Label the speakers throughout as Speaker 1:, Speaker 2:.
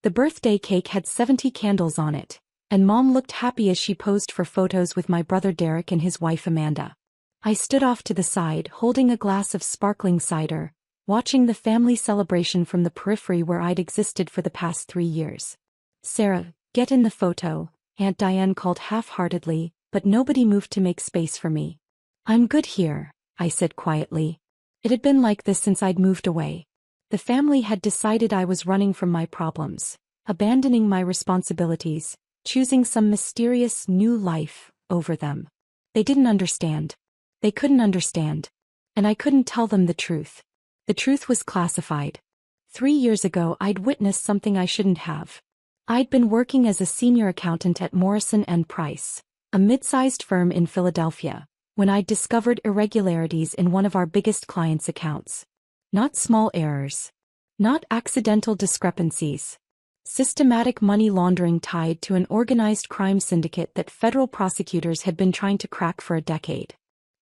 Speaker 1: The birthday cake had 70 candles on it, and Mom looked happy as she posed for photos with my brother Derek and his wife Amanda. I stood off to the side holding a glass of sparkling cider, watching the family celebration from the periphery where I'd existed for the past 3 years. "Sarah, get in the photo," Aunt Diane called half-heartedly, but nobody moved to make space for me. "I'm good here," I said quietly. It had been like this since I'd moved away. The family had decided I was running from my problems, abandoning my responsibilities, choosing some mysterious new life over them. They didn't understand. They couldn't understand. And I couldn't tell them the truth. The truth was classified. 3 years ago I'd witnessed something I shouldn't have. I'd been working as a senior accountant at Morrison & Price, a mid-sized firm in Philadelphia, when I'd discovered irregularities in one of our biggest clients' accounts. Not small errors. Not accidental discrepancies. Systematic money laundering tied to an organized crime syndicate that federal prosecutors had been trying to crack for a decade.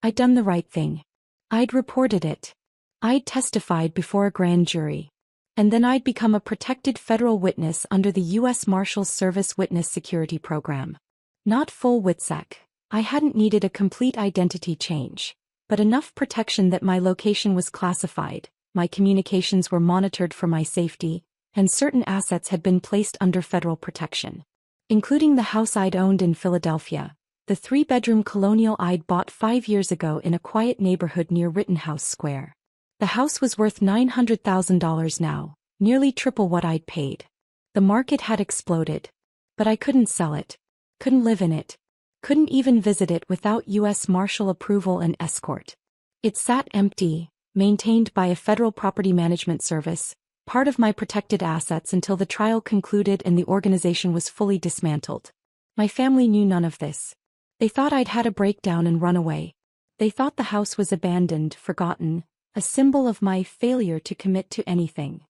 Speaker 1: I'd done the right thing. I'd reported it. I'd testified before a grand jury. And then I'd become a protected federal witness under the U.S. Marshals Service Witness Security Program. Not full WITSEC. I hadn't needed a complete identity change, but enough protection that my location was classified, my communications were monitored for my safety, and certain assets had been placed under federal protection. Including the house I'd owned in Philadelphia, the 3-bedroom colonial I'd bought 5 years ago in a quiet neighborhood near Rittenhouse Square. The house was worth $900,000 now, nearly triple what I'd paid. The market had exploded. But I couldn't sell it. Couldn't live in it. Couldn't even visit it without U.S. Marshal approval and escort. It sat empty, maintained by a federal property management service, part of my protected assets until the trial concluded and the organization was fully dismantled. My family knew none of this. They thought I'd had a breakdown and run away. They thought the house was abandoned, forgotten, a symbol of my failure to commit to anything.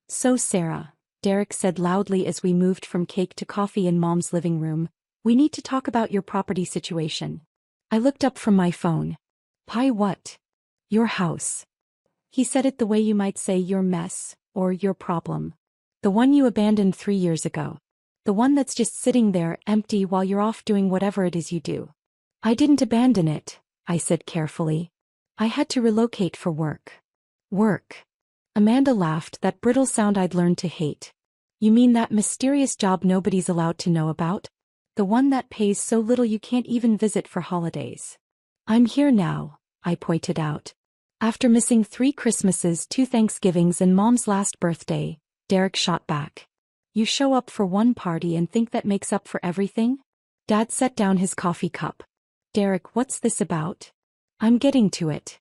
Speaker 1: "So Sarah," Derek said loudly as we moved from cake to coffee in Mom's living room, "we need to talk about your property situation." I looked up from my phone. "Pie what?" "Your house." He said it the way you might say your mess, or your problem. "The one you abandoned 3 years ago. The one that's just sitting there empty while you're off doing whatever it is you do." "I didn't abandon it," I said carefully. "I had to relocate for work." "Work?" Amanda laughed, that brittle sound I'd learned to hate. "You mean that mysterious job nobody's allowed to know about? The one that pays so little you can't even visit for holidays?" "I'm here now," I pointed out. "After missing 3 Christmases, 2 Thanksgivings and Mom's last birthday," Derek shot back. "You show up for one party and think that makes up for everything?" Dad set down his coffee cup. "Derek, what's this about?" "I'm getting to it."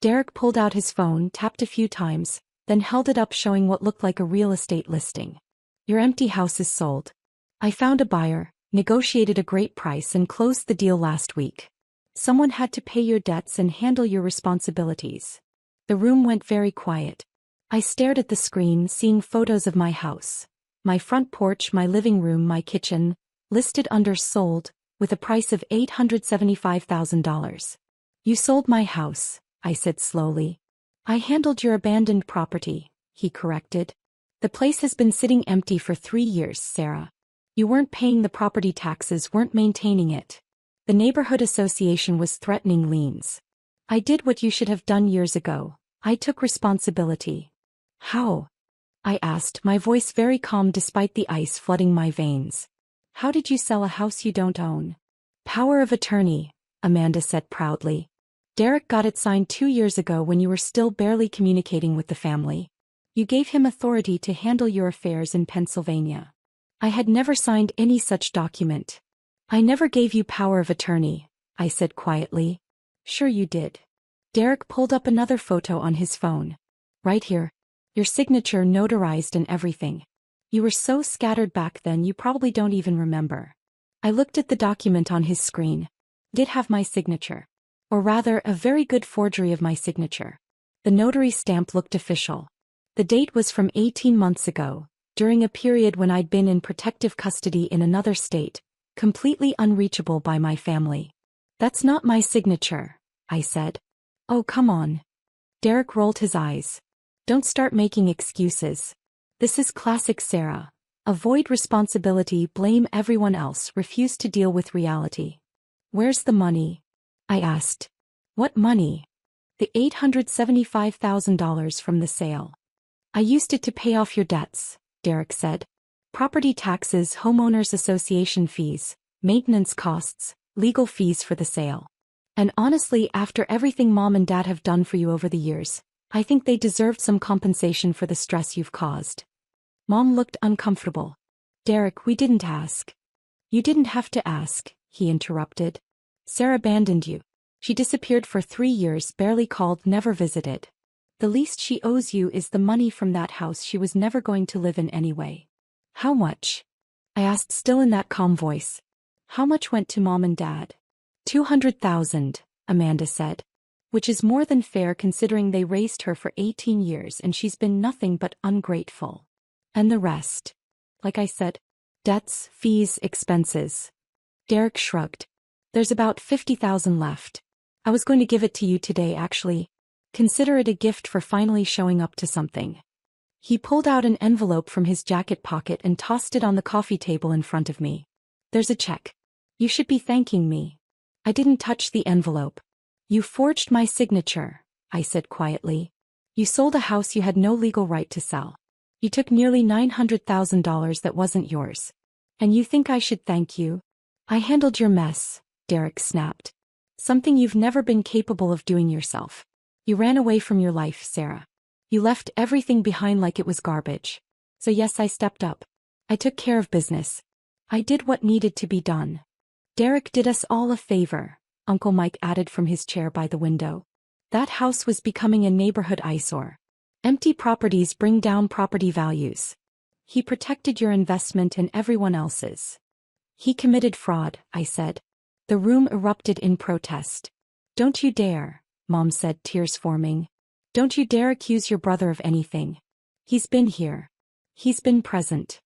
Speaker 1: Derek pulled out his phone, tapped a few times, then held it up showing what looked like a real estate listing. "Your empty house is sold. I found a buyer, negotiated a great price and closed the deal last week. Someone had to pay your debts and handle your responsibilities." The room went very quiet. I stared at the screen, seeing photos of my house. My front porch, my living room, my kitchen, listed under sold, with a price of $875,000. "You sold my house," I said slowly. "I handled your abandoned property," he corrected. "The place has been sitting empty for 3 years, Sarah. You weren't paying the property taxes, weren't maintaining it. The neighborhood association was threatening liens. I did what you should have done years ago. I took responsibility." "How?" I asked, my voice very calm despite the ice flooding my veins. "How did you sell a house you don't own?" "Power of attorney," Amanda said proudly. "Derek got it signed 2 years ago when you were still barely communicating with the family. You gave him authority to handle your affairs in Pennsylvania." I had never signed any such document. "I never gave you power of attorney," I said quietly. "Sure you did." Derek pulled up another photo on his phone. "Right here. Your signature notarized and everything. You were so scattered back then you probably don't even remember." I looked at the document on his screen. It did have my signature. Or rather, a very good forgery of my signature. The notary stamp looked official. The date was from 18 months ago, during a period when I'd been in protective custody in another state, completely unreachable by my family. "That's not my signature," I said. "Oh, come on." Derek rolled his eyes. "Don't start making excuses. This is classic Sarah. Avoid responsibility, blame everyone else, refuse to deal with reality. Where's the money? I asked. What money? The $875,000 from the sale. I used it to pay off your debts, Derek said. Property taxes, homeowners association fees, maintenance costs, legal fees for the sale. And honestly, after everything Mom and Dad have done for you over the years, I think they deserved some compensation for the stress you've caused. Mom looked uncomfortable. Derek, we didn't ask. You didn't have to ask, he interrupted. Sarah abandoned you. She disappeared for 3 years, barely called, never visited. The least she owes you is the money from that house she was never going to live in anyway. How much? I asked, still in that calm voice. How much went to Mom and Dad? $200,000, Amanda said. Which is more than fair considering they raised her for 18 years and she's been nothing but ungrateful. And the rest? Like I said, debts, fees, expenses. Derek shrugged. There's about $50,000 left. I was going to give it to you today actually. Consider it a gift for finally showing up to something. He pulled out an envelope from his jacket pocket and tossed it on the coffee table in front of me. There's a check. You should be thanking me. I didn't touch the envelope. You forged my signature, I said quietly. You sold a house you had no legal right to sell. You took nearly $900,000 that wasn't yours. And you think I should thank you? I handled your mess, Derek snapped. Something you've never been capable of doing yourself. You ran away from your life, Sarah. You left everything behind like it was garbage. So yes, I stepped up. I took care of business. I did what needed to be done. Derek did us all a favor, Uncle Mike added from his chair by the window. That house was becoming a neighborhood eyesore. Empty properties bring down property values. He protected your investment and everyone else's. He committed fraud, I said. The room erupted in protest. Don't you dare, Mom said, tears forming. Don't you dare accuse your brother of anything. He's been here. He's been present.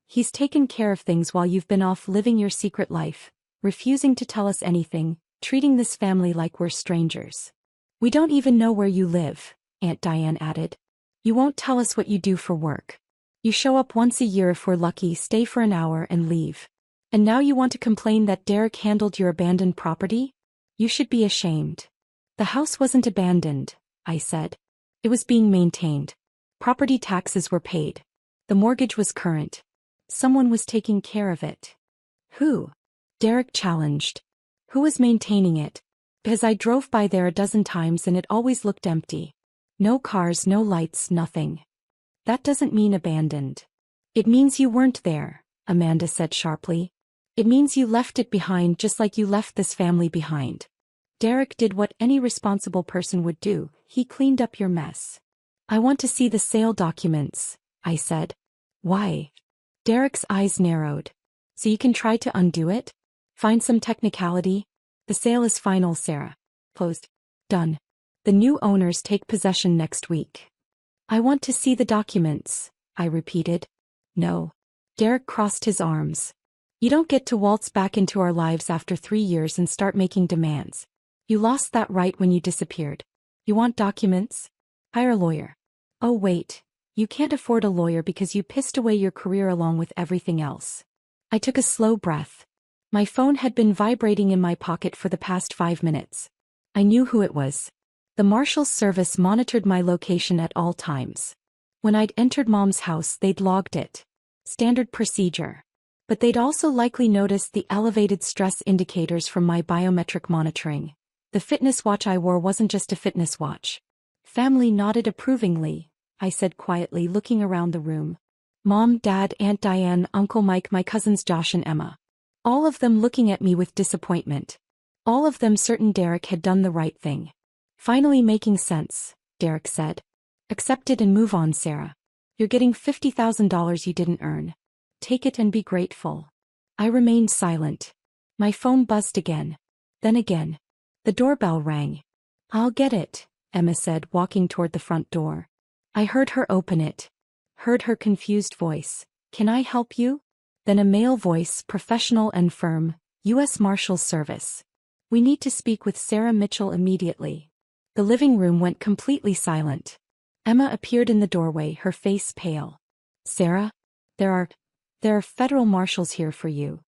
Speaker 1: He's taken care of things while you've been off living your secret life, refusing to tell us anything, treating this family like we're strangers. We don't even know where you live, Aunt Diane added. You won't tell us what you do for work. You show up once a year if we're lucky, stay for an hour and leave. And now you want to complain that Derek handled your abandoned property? You should be ashamed. The house wasn't abandoned, I said. It was being maintained. Property taxes were paid. The mortgage was current. Someone was taking care of it. Who? Derek challenged. Who was maintaining it? Because I drove by there a dozen times and it always looked empty. No cars, no lights, nothing. That doesn't mean abandoned. It means you weren't there, Amanda said sharply. It means you left it behind just like you left this family behind. Derek did what any responsible person would do, he cleaned up your mess. I want to see the sale documents, I said. Why? Derek's eyes narrowed. So you can try to undo it? Find some technicality? The sale is final, Sarah. Closed. Done. The new owners take possession next week. I want to see the documents, I repeated. No. Derek crossed his arms. You don't get to waltz back into our lives after 3 years and start making demands. You lost that right when you disappeared. You want documents? Hire a lawyer. Oh wait, you can't afford a lawyer because you pissed away your career along with everything else. I took a slow breath. My phone had been vibrating in my pocket for the past 5 minutes. I knew who it was. The Marshal's service monitored my location at all times. When I'd entered Mom's house, they'd logged it. Standard procedure. But they'd also likely noticed the elevated stress indicators from my biometric monitoring. The fitness watch I wore wasn't just a fitness watch. Family nodded approvingly, I said quietly, looking around the room. Mom, Dad, Aunt Diane, Uncle Mike, my cousins Josh and Emma. All of them looking at me with disappointment. All of them certain Derek had done the right thing. Finally making sense, Derek said. Accept it and move on, Sarah. You're getting $50,000 you didn't earn. Take it and be grateful. I remained silent. My phone buzzed again. Then again. The doorbell rang. I'll get it, Emma said, walking toward the front door. I heard her open it. Heard her confused voice. Can I help you? Then a male voice, professional and firm. U.S. Marshals Service. We need to speak with Sarah Mitchell immediately. The living room went completely silent. Emma appeared in the doorway, her face pale. Sarah? There are There are federal marshals here for you.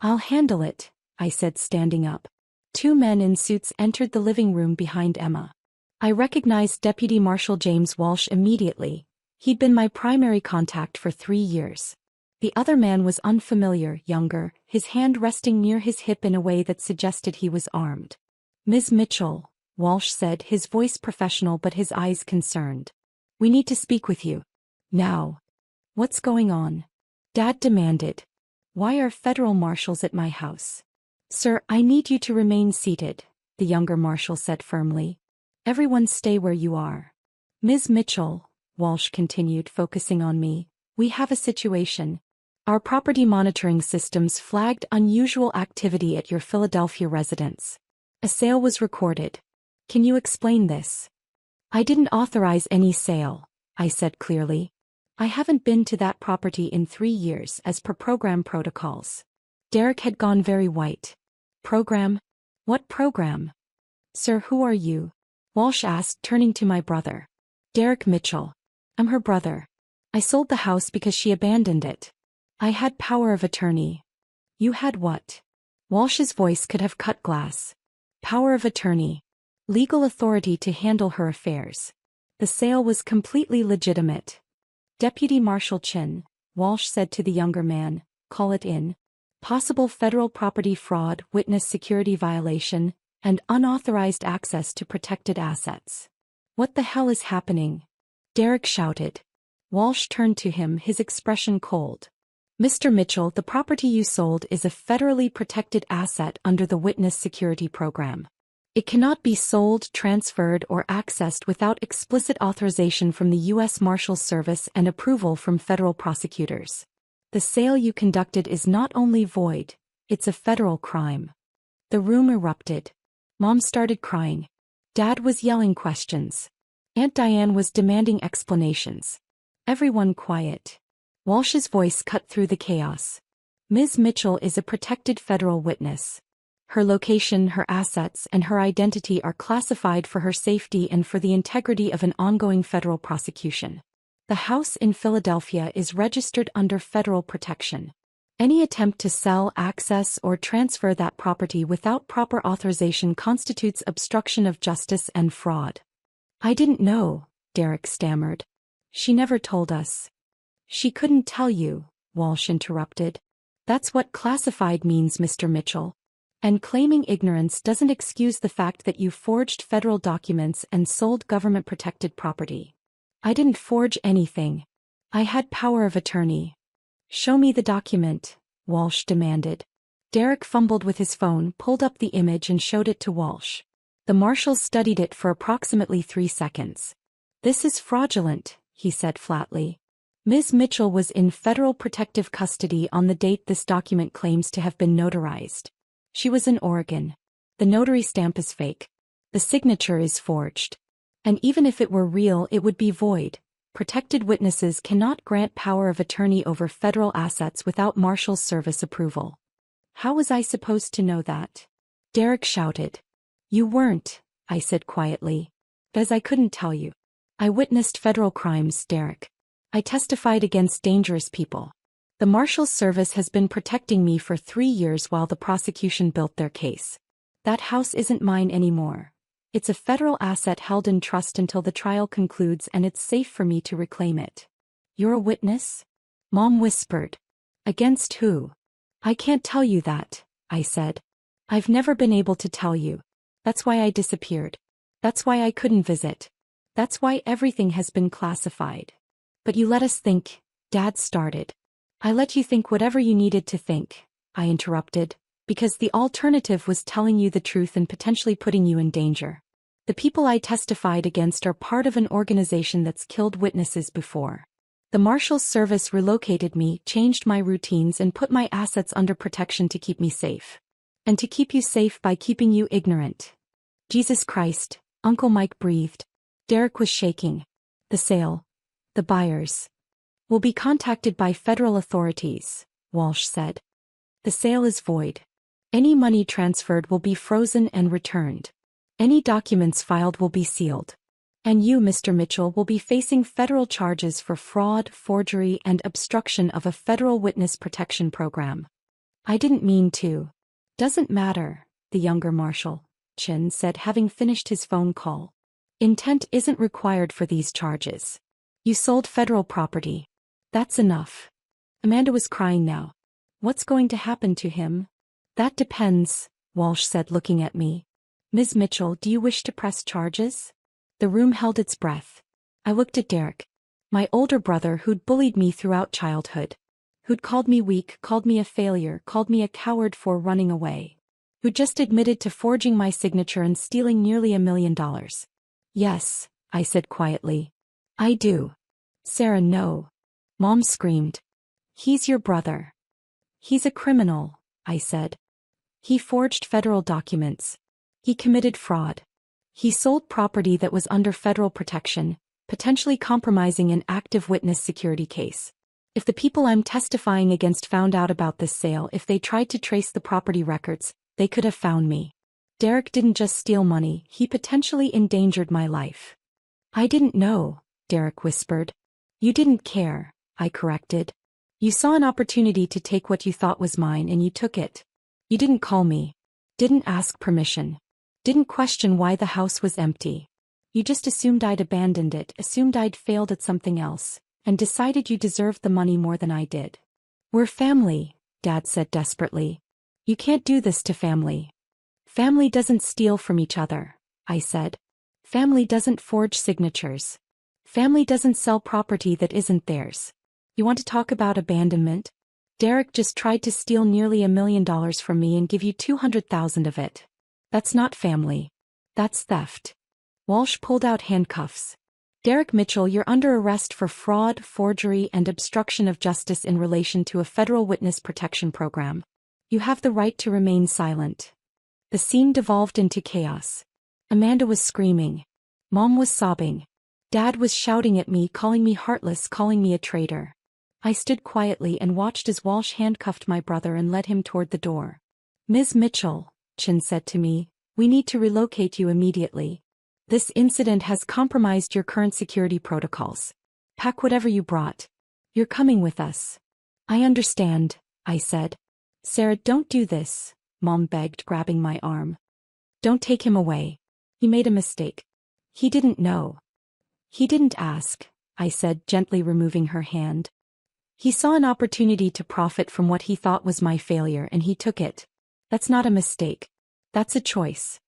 Speaker 1: I'll handle it, I said, standing up. Two men in suits entered the living room behind Emma. I recognized Deputy Marshal James Walsh immediately. He'd been my primary contact for 3 years. The other man was unfamiliar, younger, his hand resting near his hip in a way that suggested he was armed. Ms. Mitchell, Walsh said, his voice professional but his eyes concerned. We need to speak with you. Now. What's going on? Dad demanded. Why are federal marshals at my house? Sir, I need you to remain seated, the younger marshal said firmly. Everyone stay where you are. Ms. Mitchell, Walsh continued, focusing on me, we have a situation. Our property monitoring systems flagged unusual activity at your Philadelphia residence. A sale was recorded. Can you explain this? I didn't authorize any sale, I said clearly. I haven't been to that property in 3 years as per program protocols. Derek had gone very white. Program? What program? Sir, who are you? Walsh asked, turning to my brother. Derek Mitchell. I'm her brother. I sold the house because she abandoned it. I had power of attorney. You had what? Walsh's voice could have cut glass. Power of attorney. Legal authority to handle her affairs. The sale was completely legitimate. Deputy Marshal Chin, Walsh said to the younger man, call it in. Possible federal property fraud, witness security violation, and unauthorized access to protected assets. What the hell is happening? Derek shouted. Walsh turned to him, his expression cold. Mr. Mitchell, the property you sold is a federally protected asset under the Witness Security Program. It cannot be sold, transferred, or accessed without explicit authorization from the U.S. Marshals Service and approval from federal prosecutors. The sale you conducted is not only void, it's a federal crime. The room erupted. Mom started crying. Dad was yelling questions. Aunt Diane was demanding explanations. Everyone quiet. Walsh's voice cut through the chaos. Ms. Mitchell is a protected federal witness. Her location, her assets, and her identity are classified for her safety and for the integrity of an ongoing federal prosecution. The house in Philadelphia is registered under federal protection. Any attempt to sell, access, or transfer that property without proper authorization constitutes obstruction of justice and fraud. I didn't know, Derek stammered. She never told us. She couldn't tell you, Walsh interrupted. That's what classified means, Mr. Mitchell. And claiming ignorance doesn't excuse the fact that you forged federal documents and sold government-protected property. I didn't forge anything. I had power of attorney. Show me the document, Walsh demanded. Derek fumbled with his phone, pulled up the image and showed it to Walsh. The marshals studied it for approximately 3 seconds. This is fraudulent, he said flatly. Ms. Mitchell was in federal protective custody on the date this document claims to have been notarized. She was in Oregon. The notary stamp is fake. The signature is forged. And even if it were real, it would be void. Protected witnesses cannot grant power of attorney over federal assets without Marshals Service approval. How was I supposed to know that? Derek shouted. You weren't, I said quietly. Because I couldn't tell you. I witnessed federal crimes, Derek. I testified against dangerous people. The Marshals Service has been protecting me for 3 years while the prosecution built their case. That house isn't mine anymore. It's a federal asset held in trust until the trial concludes, and it's safe for me to reclaim it. You're a witness? Mom whispered. Against who? I can't tell you that, I said. I've never been able to tell you. That's why I disappeared. That's why I couldn't visit. That's why everything has been classified. But you let us think, Dad started. I let you think whatever you needed to think, I interrupted, because the alternative was telling you the truth and potentially putting you in danger. The people I testified against are part of an organization that's killed witnesses before. The Marshals Service relocated me, changed my routines, and put my assets under protection to keep me safe. And to keep you safe by keeping you ignorant. Jesus Christ, Uncle Mike breathed. Derek was shaking. The sale. The buyers will be contacted by federal authorities, Walsh said. The sale is void. Any money transferred will be frozen and returned. Any documents filed will be sealed. And you, Mr. Mitchell, will be facing federal charges for fraud, forgery, and obstruction of a federal witness protection program. I didn't mean to. Doesn't matter, the younger Marshal, Chin said, having finished his phone call. Intent isn't required for these charges. You sold federal property. That's enough. Amanda was crying now. What's going to happen to him? That depends, Walsh said, looking at me. Ms. Mitchell, do you wish to press charges? The room held its breath. I looked at Derek. My older brother who'd bullied me throughout childhood. Who'd called me weak, called me a failure, called me a coward for running away. Who just admitted to forging my signature and stealing nearly $1 million. Yes, I said quietly. I do. Sarah, no. Mom screamed. He's your brother. He's a criminal, I said. He forged federal documents. He committed fraud. He sold property that was under federal protection, potentially compromising an active witness security case. If the people I'm testifying against found out about this sale, if they tried to trace the property records, they could have found me. Derek didn't just steal money, he potentially endangered my life. I didn't know, Derek whispered. You didn't care, I corrected. You saw an opportunity to take what you thought was mine and you took it. You didn't call me. Didn't ask permission. Didn't question why the house was empty. You just assumed I'd abandoned it, assumed I'd failed at something else, and decided you deserved the money more than I did. We're family, Dad said desperately. You can't do this to family. Family doesn't steal from each other, I said. Family doesn't forge signatures. Family doesn't sell property that isn't theirs. You want to talk about abandonment? Derek just tried to steal nearly $1 million from me and give you $200,000 of it. That's not family. That's theft. Walsh pulled out handcuffs. Derek Mitchell, you're under arrest for fraud, forgery, and obstruction of justice in relation to a federal witness protection program. You have the right to remain silent. The scene devolved into chaos. Amanda was screaming. Mom was sobbing. Dad was shouting at me, calling me heartless, calling me a traitor. I stood quietly and watched as Walsh handcuffed my brother and led him toward the door. Ms. Mitchell, Chin said to me, we need to relocate you immediately. This incident has compromised your current security protocols. Pack whatever you brought. You're coming with us. I understand, I said. Sarah, don't do this, Mom begged, grabbing my arm. Don't take him away. He made a mistake. He didn't know. He didn't ask, I said, gently removing her hand. He saw an opportunity to profit from what he thought was my failure and he took it. That's not a mistake. That's a choice.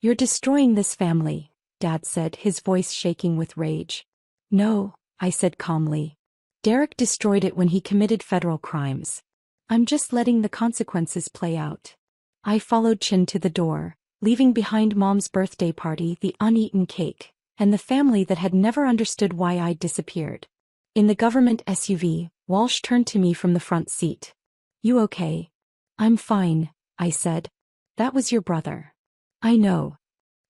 Speaker 1: You're destroying this family, Dad said, his voice shaking with rage. No, I said calmly. Derek destroyed it when he committed federal crimes. I'm just letting the consequences play out. I followed Chin to the door, leaving behind Mom's birthday party, the uneaten cake, and the family that had never understood why I'd disappeared. In the government SUV, Walsh turned to me from the front seat. You okay? I'm fine, I said. That was your brother. I know.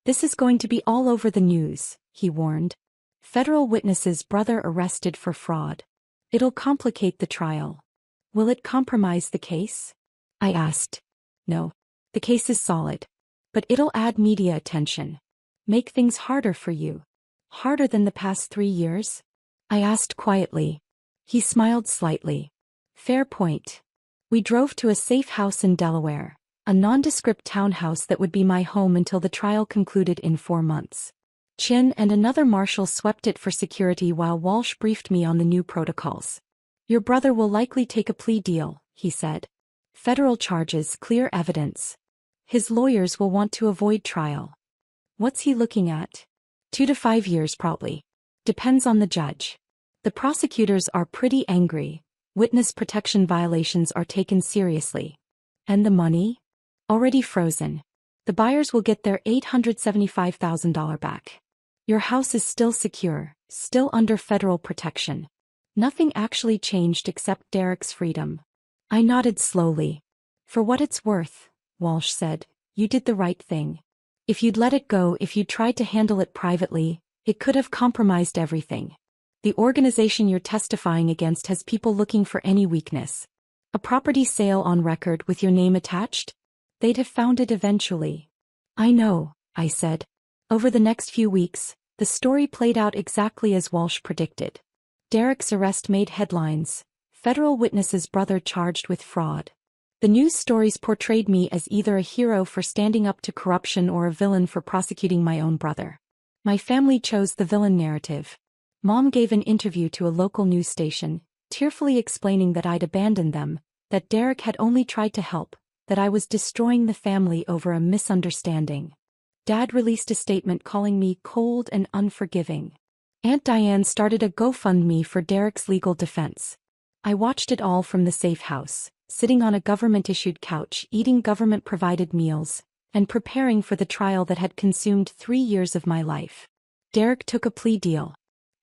Speaker 1: This is going to be all over the news, he warned. Federal witnesses' brother arrested for fraud. It'll complicate the trial. Will it compromise the case? I asked. No. The case is solid. But it'll add media attention. Make things harder for you. Harder than the past 3 years? I asked quietly. He smiled slightly. Fair point. We drove to a safe house in Delaware, a nondescript townhouse that would be my home until the trial concluded in 4 months. Chin and another marshal swept it for security while Walsh briefed me on the new protocols. Your brother will likely take a plea deal, he said. Federal charges, clear evidence. His lawyers will want to avoid trial. What's he looking at? 2 to 5 years probably. Depends on the judge. The prosecutors are pretty angry. Witness protection violations are taken seriously. And the money? Already frozen. The buyers will get their $875,000 back. Your house is still secure, still under federal protection. Nothing actually changed except Derek's freedom. I nodded slowly. For what it's worth, Walsh said, you did the right thing. If you'd let it go, if you'd tried to handle it privately, it could have compromised everything. The organization you're testifying against has people looking for any weakness. A property sale on record with your name attached? They'd have found it eventually. I know, I said. Over the next few weeks, The story played out exactly as Walsh predicted. Derek's arrest made headlines. Federal witness's brother charged with fraud. The news stories portrayed me as either a hero for standing up to corruption or a villain for prosecuting my own brother. My family chose the villain narrative. Mom gave an interview to a local news station, tearfully explaining that I'd abandoned them, that Derek had only tried to help, that I was destroying the family over a misunderstanding. Dad released a statement calling me cold and unforgiving. Aunt Diane started a GoFundMe for Derek's legal defense. I watched it all from the safe house, sitting on a government-issued couch, eating government-provided meals, and preparing for the trial that had consumed 3 years of my life. Derek took a plea deal.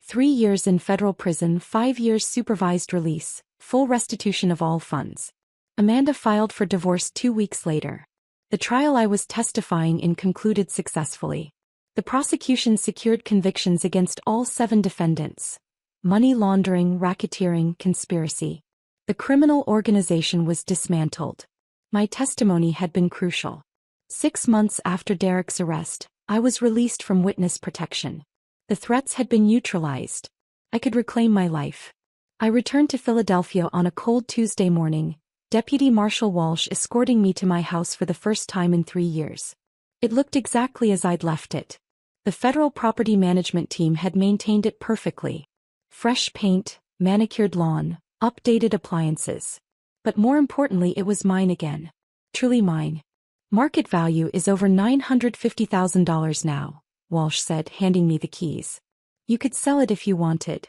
Speaker 1: 3 years in federal prison, 5 years supervised release, full restitution of all funds. Amanda filed for divorce 2 weeks later. The trial I was testifying in concluded successfully. The prosecution secured convictions against all 7 defendants. Money laundering, racketeering, conspiracy. The criminal organization was dismantled. My testimony had been crucial. 6 months after Derek's arrest, I was released from witness protection. The threats had been neutralized. I could reclaim my life. I returned to Philadelphia on a cold Tuesday morning, Deputy Marshal Walsh escorting me to my house for the first time in 3 years. It looked exactly as I'd left it. The federal property management team had maintained it perfectly. Fresh paint, manicured lawn, updated appliances. But more importantly, it was mine again. Truly mine. Market value is over $950,000 now, Walsh said, handing me the keys. You could sell it if you wanted.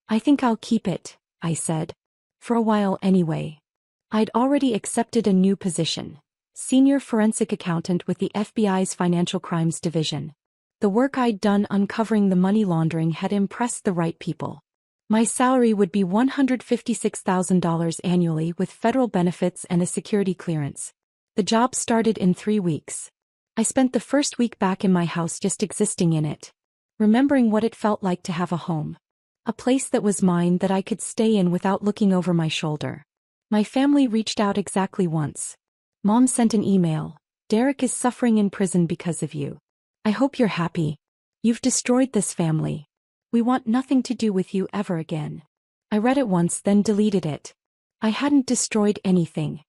Speaker 1: I think I'll keep it, I said. For a while anyway. I'd already accepted a new position. Senior forensic accountant with the FBI's Financial Crimes Division. The work I'd done uncovering the money laundering had impressed the right people. My salary would be $156,000 annually with federal benefits and a security clearance. The job started in 3 weeks. I spent the first week back in my house just existing in it. Remembering what it felt like to have a home. A place that was mine that I could stay in without looking over my shoulder. My family reached out exactly once. Mom sent an email. Derek is suffering in prison because of you. I hope you're happy. You've destroyed this family. We want nothing to do with you ever again. I read it once, then deleted it. I hadn't destroyed anything.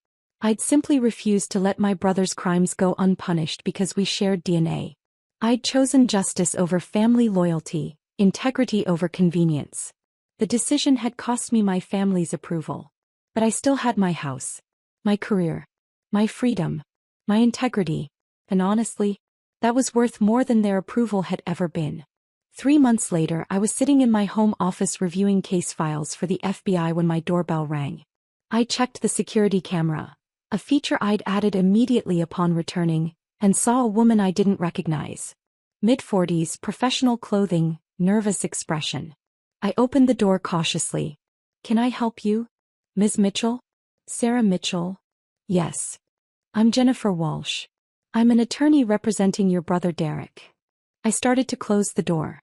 Speaker 1: I'd simply refused to let my brother's crimes go unpunished because we shared DNA. I'd chosen justice over family loyalty, integrity over convenience. The decision had cost me my family's approval. But I still had my house, my career, my freedom, my integrity, and honestly, that was worth more than their approval had ever been. 3 months later, I was sitting in my home office reviewing case files for the FBI when my doorbell rang. I checked the security camera, a feature I'd added immediately upon returning, and saw a woman I didn't recognize. Mid-40s, professional clothing, nervous expression. I opened the door cautiously. Can I help you? Ms. Mitchell? Sarah Mitchell? Yes. I'm Jennifer Walsh. I'm an attorney representing your brother Derek. I started to close the door.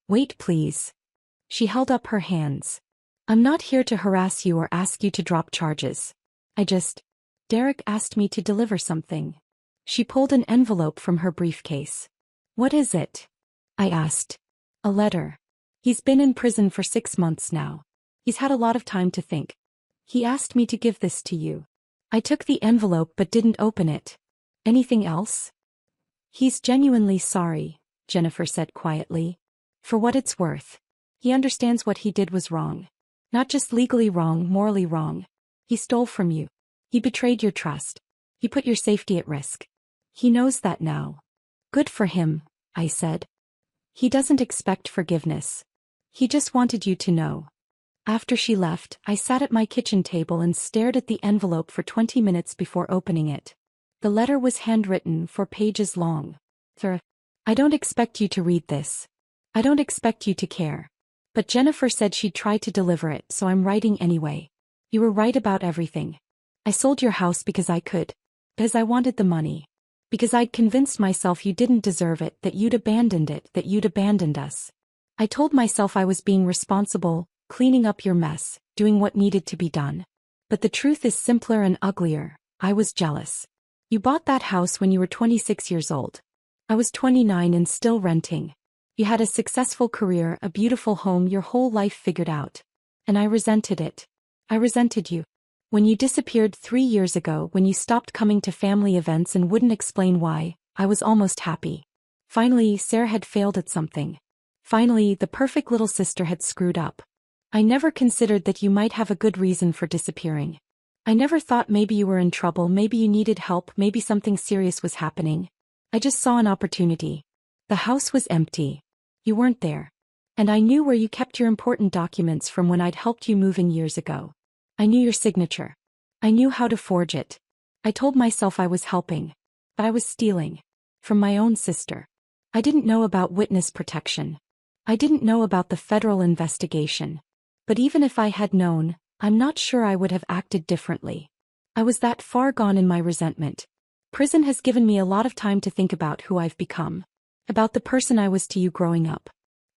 Speaker 1: Wait, please. She held up her hands. I'm not here to harass you or ask you to drop charges. Derek asked me to deliver something. She pulled an envelope from her briefcase. What is it? I asked. A letter. He's been in prison for 6 months now. He's had a lot of time to think. He asked me to give this to you. I took the envelope but didn't open it. Anything else? He's genuinely sorry, Jennifer said quietly. For what it's worth. He understands what he did was wrong. Not just legally wrong, morally wrong. He stole from you. He betrayed your trust. He put your safety at risk. He knows that now. Good for him, I said. He doesn't expect forgiveness. He just wanted you to know. After she left, I sat at my kitchen table and stared at the envelope for 20 minutes before opening it. The letter was handwritten, 4 pages long. Sir, I don't expect you to read this. I don't expect you to care. But Jennifer said she'd try to deliver it, so I'm writing anyway. You were right about everything. I sold your house because I could. Because I wanted the money. Because I'd convinced myself you didn't deserve it, that you'd abandoned it, that you'd abandoned us. I told myself I was being responsible, cleaning up your mess, doing what needed to be done. But the truth is simpler and uglier. I was jealous. You bought that house when you were 26 years old. I was 29 and still renting. You had a successful career, a beautiful home, your whole life figured out. And I resented it. I resented you. When you disappeared 3 years ago, when you stopped coming to family events and wouldn't explain why, I was almost happy. Finally, Sarah had failed at something. Finally, the perfect little sister had screwed up. I never considered that you might have a good reason for disappearing. I never thought maybe you were in trouble, maybe you needed help, maybe something serious was happening. I just saw an opportunity. The house was empty. You weren't there. And I knew where you kept your important documents from when I'd helped you move in years ago. I knew your signature. I knew how to forge it. I told myself I was helping. But I was stealing. From my own sister. I didn't know about witness protection. I didn't know about the federal investigation. But even if I had known, I'm not sure I would have acted differently. I was that far gone in my resentment. Prison has given me a lot of time to think about who I've become. About the person I was to you growing up.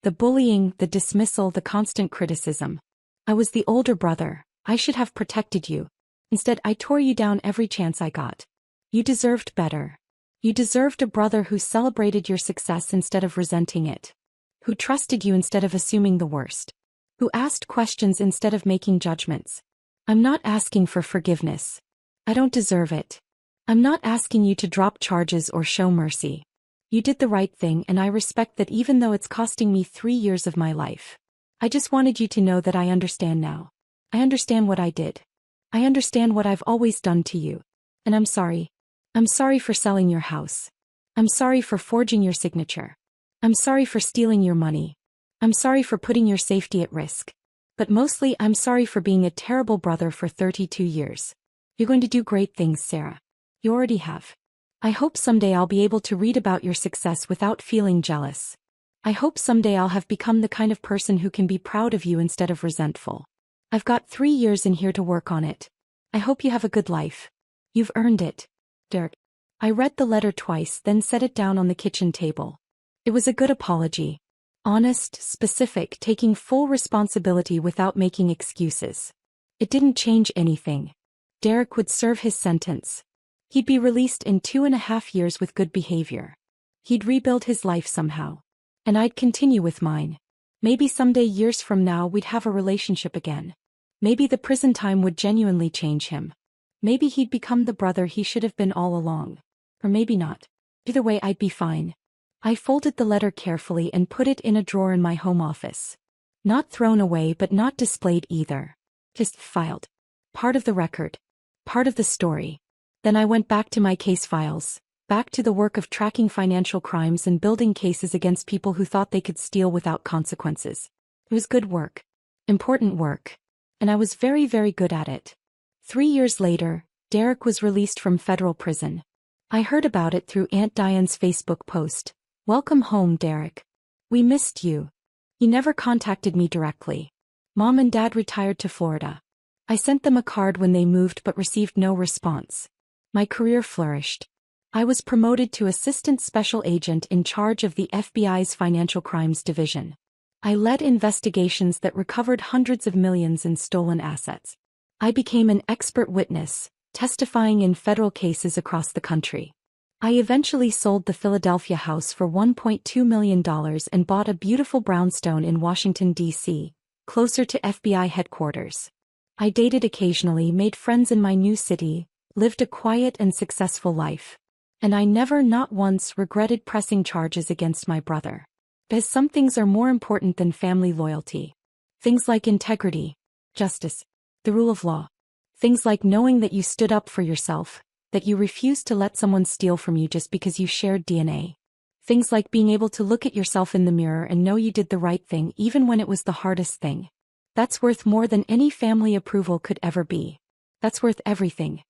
Speaker 1: The bullying, the dismissal, the constant criticism. I was the older brother. I should have protected you. Instead, I tore you down every chance I got. You deserved better. You deserved a brother who celebrated your success instead of resenting it. Who trusted you instead of assuming the worst. Who asked questions instead of making judgments. I'm not asking for forgiveness. I don't deserve it. I'm not asking you to drop charges or show mercy. You did the right thing, and I respect that, even though it's costing me 3 years of my life. I just wanted you to know that I understand now. I understand what I did. I understand what I've always done to you. And I'm sorry. I'm sorry for selling your house. I'm sorry for forging your signature. I'm sorry for stealing your money. I'm sorry for putting your safety at risk. But mostly, I'm sorry for being a terrible brother for 32 years. You're going to do great things, Sarah. You already have. I hope someday I'll be able to read about your success without feeling jealous. I hope someday I'll have become the kind of person who can be proud of you instead of resentful. I've got 3 years in here to work on it. I hope you have a good life. You've earned it. Derek. I read the letter twice, then set it down on the kitchen table. It was a good apology. Honest, specific, taking full responsibility without making excuses. It didn't change anything. Derek would serve his sentence. He'd be released in 2.5 years with good behavior. He'd rebuild his life somehow. And I'd continue with mine. Maybe someday, years from now, we'd have a relationship again. Maybe the prison time would genuinely change him. Maybe he'd become the brother he should have been all along. Or maybe not. Either way, I'd be fine. I folded the letter carefully and put it in a drawer in my home office. Not thrown away, but not displayed either. Just filed. Part of the record. Part of the story. Then I went back to my case files, back to the work of tracking financial crimes and building cases against people who thought they could steal without consequences. It was good work. Important work. And I was very, very good at it. 3 years later, Derek was released from federal prison. I heard about it through Aunt Diane's Facebook post. Welcome home, Derek. We missed you. You never contacted me directly. Mom and Dad retired to Florida. I sent them a card when they moved but received no response. My career flourished. I was promoted to Assistant Special Agent in charge of the FBI's Financial Crimes Division. I led investigations that recovered hundreds of millions in stolen assets. I became an expert witness, testifying in federal cases across the country. I eventually sold the Philadelphia house for $1.2 million and bought a beautiful brownstone in Washington, D.C., closer to FBI headquarters. I dated occasionally, made friends in my new city, lived a quiet and successful life. And I never, not once, regretted pressing charges against my brother. Because some things are more important than family loyalty. Things like integrity, justice, the rule of law. Things like knowing that you stood up for yourself, that you refused to let someone steal from you just because you shared DNA. Things like being able to look at yourself in the mirror and know you did the right thing even when it was the hardest thing. That's worth more than any family approval could ever be. That's worth everything.